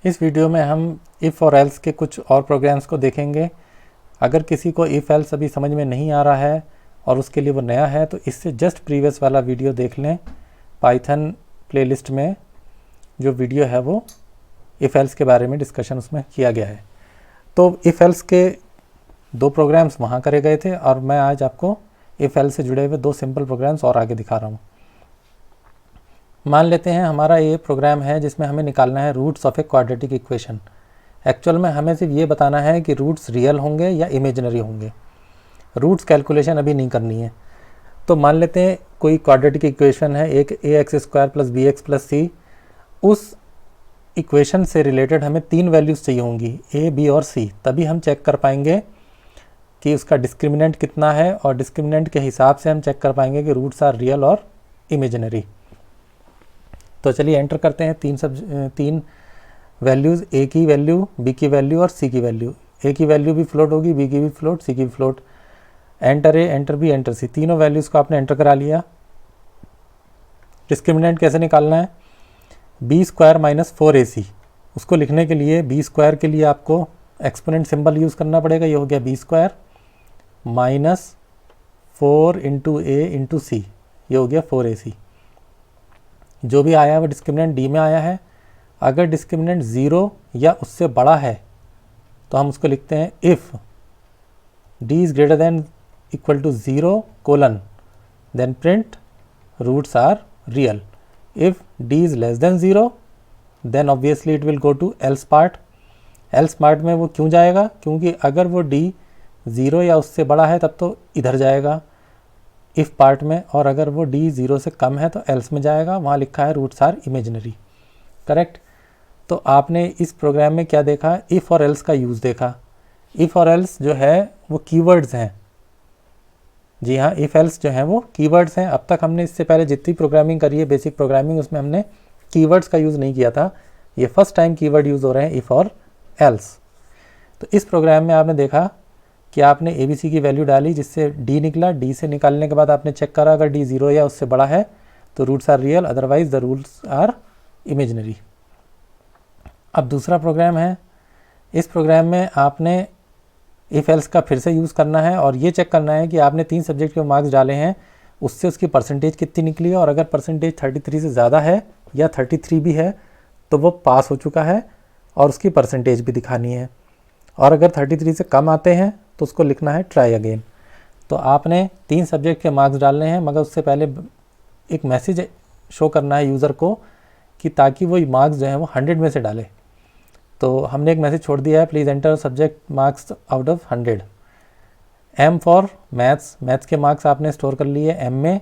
इस वीडियो में हम इफ़ और एल्स के कुछ और प्रोग्राम्स को देखेंगे। अगर किसी को इफ़ एल्स अभी समझ में नहीं आ रहा है और उसके लिए वो नया है तो इससे जस्ट प्रीवियस वाला वीडियो देख लें। पाइथन प्लेलिस्ट में जो वीडियो है वो इफ़ एल्स के बारे में डिस्कशन उसमें किया गया है। तो इफ़ एल्स के दो प्रोग्राम्स वहाँ करे गए थे और मैं आज आपको इफ़ एल्स से जुड़े हुए दो सिंपल प्रोग्राम्स और आगे दिखा रहा हूँ। मान लेते हैं हमारा ये प्रोग्राम है जिसमें हमें निकालना है roots of a quadratic equation. Actual में हमें सिर्फ ये बताना है कि रूट्स रियल होंगे या इमेजिनरी होंगे। रूट्स कैलकुलेशन अभी नहीं करनी है। तो मान लेते हैं कोई क्वाड्रेटिक इक्वेशन है, एक ax² + bx + c। उस इक्वेशन से रिलेटेड हमें तीन वैल्यूज़ चाहिए होंगी, a, b और c। तभी हम चेक कर पाएंगे कि उसका डिस्क्रिमिनेंट कितना है और डिस्क्रिमिनेंट के हिसाब से हम चेक कर पाएंगे कि रूट्स आर रियल और इमेजिनरी। तो चलिए एंटर करते हैं तीन वैल्यूज़, a की वैल्यू, b की वैल्यू और c की वैल्यू। a की वैल्यू भी फ्लोट होगी, b की भी फ्लोट, c की भी float. Enter a, enter b, enter c, तीनों वैल्यूज़ को आपने एंटर करा लिया। डिस्क्रिमिनेंट कैसे निकालना है? b² - 4ac। उसको लिखने के लिए b² के लिए आपको एक्सपोनेंट सिंबल यूज़ करना पड़ेगा। ये हो गया b² - 4 × a × c, ये हो गया 4ac। जो भी आया है वो डिस्क्रिमिनेंट d में आया है। अगर डिस्क्रिमिनेंट 0 या उससे बड़ा है तो हम उसको लिखते हैं if d is greater than equal to 0 colon then print roots are real. If d is less than 0 then obviously it will go to else part. Else part में वो क्यों जाएगा? क्योंकि अगर वो d 0 या उससे बड़ा है तब तो इधर जाएगा इफ़ पार्ट में, और अगर वो d 0 से कम है तो एल्स में जाएगा। वहाँ लिखा है रूट्स आर इमेजिनरी। करेक्ट। तो आपने इस प्रोग्राम में क्या देखा? इफ़ और एल्स का यूज़ देखा। इफ़ और एल्स जो है वो कीवर्ड्स हैं। जी हाँ, इफ़ एल्स जो हैं वो कीवर्ड्स हैं। अब तक हमने इससे पहले जितनी प्रोग्रामिंग करी है, बेसिक प्रोग्रामिंग, उसमें हमने कीवर्ड्स का यूज़ नहीं किया था। ये फर्स्ट टाइम कीवर्ड यूज़ हो रहे हैं इफ़ और एल्स। तो इस प्रोग्राम में आपने देखा कि आपने ABC की वैल्यू डाली जिससे D निकला। D से निकालने के बाद आपने चेक करा अगर D 0 या उससे बड़ा है तो roots are real, otherwise the roots are imaginary. अब दूसरा प्रोग्राम है। इस प्रोग्राम में आपने इफ़ एल्स का फिर से यूज़ करना है और ये चेक करना है कि आपने 3 सब्जेक्ट के मार्क्स डाले हैं उससे उसकी परसेंटेज कितनी निकली है, और अगर परसेंटेज 33 से ज़्यादा है या 33 भी है तो वो पास हो चुका है और उसकी परसेंटेज भी दिखानी है। और अगर 33 से कम आते हैं तो उसको लिखना है ट्राई अगेन। तो आपने 3 सब्जेक्ट के मार्क्स डालने हैं, मगर उससे पहले एक मैसेज शो करना है यूज़र को कि ताकि वो मार्क्स जो हैं वो 100 में से डाले। तो हमने एक मैसेज छोड़ दिया है, please enter subject marks out of 100। M for maths, maths के मार्क्स आपने स्टोर कर लिए M में,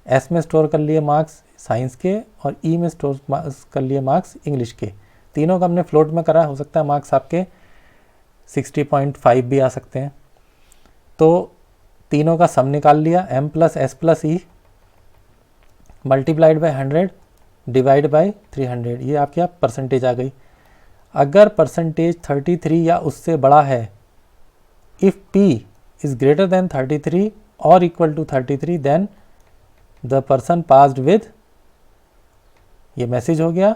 S में स्टोर कर लिए मार्क्स साइंस के, और E में स्टोर कर लिए मार्क्स इंग्लिश के। तीनों का हमने फ्लोट में करा। हो सकता है मार्क्स आपके 60.5 भी आ सकते हैं। तो तीनों का सम निकाल लिया, M + S + E multiplied by 100 divide by 300, ये आपकी परसेंटेज आ गई। अगर परसेंटेज 33 या उससे बड़ा है, if P is greater than 33 और equal to 33 then the person passed with, ये मैसेज हो गया,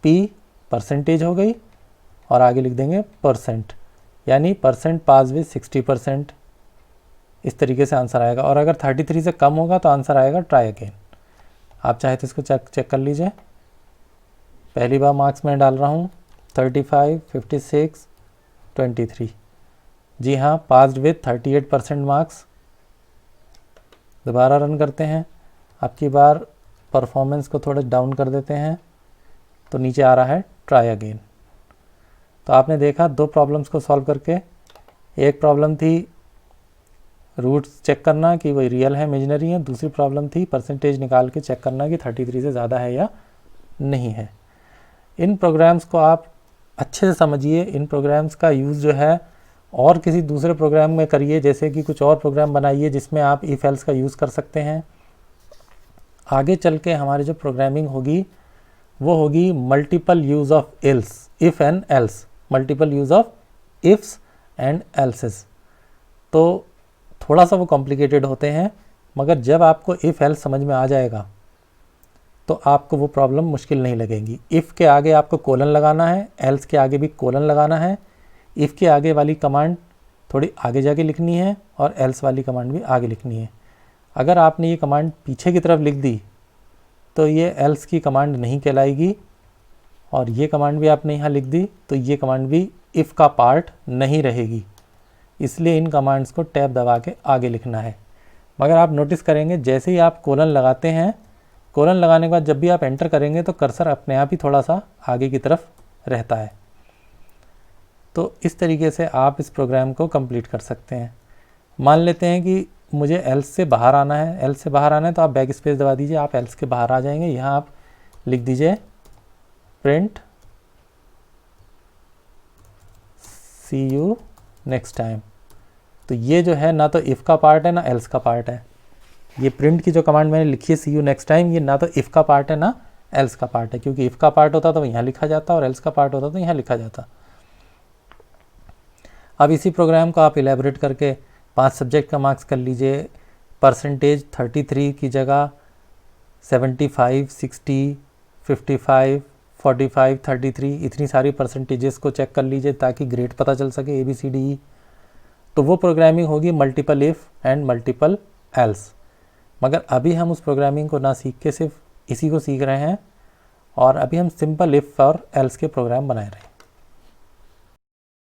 P परसेंटेज हो गई और आगे लिख देंगे परसेंट, यानी परसेंट पास विद 60%। इस तरीके से आंसर आएगा। और अगर 33 से कम होगा तो आंसर आएगा ट्राई अगेन। आप चाहे तो इसको चेक कर लीजिए। पहली बार मार्क्स में डाल रहा हूँ 35, 56, 23। जी हाँ, पास्ड विद 38% मार्क्स। दोबारा रन करते हैं। अब की बार परफॉर्मेंस को थोड़ा डाउन कर देते हैं तो नीचे आ रहा है ट्राई अगेन। तो आपने देखा दो प्रॉब्लम्स को सॉल्व करके। एक प्रॉब्लम थी रूट्स चेक करना कि वही रियल है इमेजिनरी है, दूसरी प्रॉब्लम थी परसेंटेज निकाल के चेक करना कि 33 से ज़्यादा है या नहीं है। इन प्रोग्राम्स को आप अच्छे से समझिए। इन प्रोग्राम्स का यूज़ जो है और किसी दूसरे प्रोग्राम में करिए, जैसे कि कुछ और प्रोग्राम बनाइए जिसमें आप इफ़ एल्स का यूज़ कर सकते हैं। आगे चल के हमारी जो प्रोग्रामिंग होगी वो होगी multiple use of else, if and else, multiple use of ifs and else's. तो थोड़ा सा वो कॉम्प्लिकेटेड होते हैं, मगर जब आपको इफ़ एल्स समझ में आ जाएगा तो आपको वो प्रॉब्लम मुश्किल नहीं लगेगी। इफ़ के आगे आपको कोलन लगाना है, एल्स के आगे भी कोलन लगाना है, इफ़ के आगे वाली कमांड थोड़ी आगे जाके लिखनी है और एल्स वाली कमांड भी आगे लिखनी है। अगर आपने ये कमांड पीछे की तरफ लिख दी तो ये एल्स की कमांड नहीं कहलाएगी, और ये कमांड भी आपने यहाँ लिख दी तो ये कमांड भी इफ़ का पार्ट नहीं रहेगी। इसलिए इन कमांड्स को टैब दबा के आगे लिखना है। मगर आप नोटिस करेंगे जैसे ही आप कोलन लगाते हैं, कोलन लगाने के बाद जब भी आप एंटर करेंगे तो कर्सर अपने आप ही थोड़ा सा आगे की तरफ रहता है। तो इस तरीके से आप इस प्रोग्राम को कंप्लीट कर सकते हैं। मान लेते हैं कि मुझे एल्स से बाहर आना है, एल्स से बाहर आना है तो आप बैक स्पेस दबा दीजिए, आप एल्स के बाहर आ जाएंगे। यहाँ आप लिख दीजिए print see you next time. तो ये जो है ना तो इफ़ का पार्ट है ना एल्स का पार्ट है। ये प्रिंट की जो कमांड मैंने लिखी है सी यू नेक्स्ट टाइम, ये ना तो इफ़ का पार्ट है ना एल्स का पार्ट है, क्योंकि इफ़ का पार्ट होता तो यहाँ लिखा जाता और एल्स का पार्ट होता तो यहाँ लिखा जाता। अब इसी प्रोग्राम को आप इलेबोरेट करके 5 सब्जेक्ट का मार्क्स कर लीजिए। परसेंटेज 33 की जगह 75, 60, 55, 45, 33 इतनी सारी परसेंटेजेस को चेक कर लीजिए ताकि ग्रेड पता चल सके ABCDE। तो वो प्रोग्रामिंग होगी multiple if and multiple else. मगर अभी हम उस प्रोग्रामिंग को ना सीख के सिर्फ इसी को सीख रहे हैं, और अभी हम सिंपल इफ़ और एल्स के प्रोग्राम बनाए रहे हैं।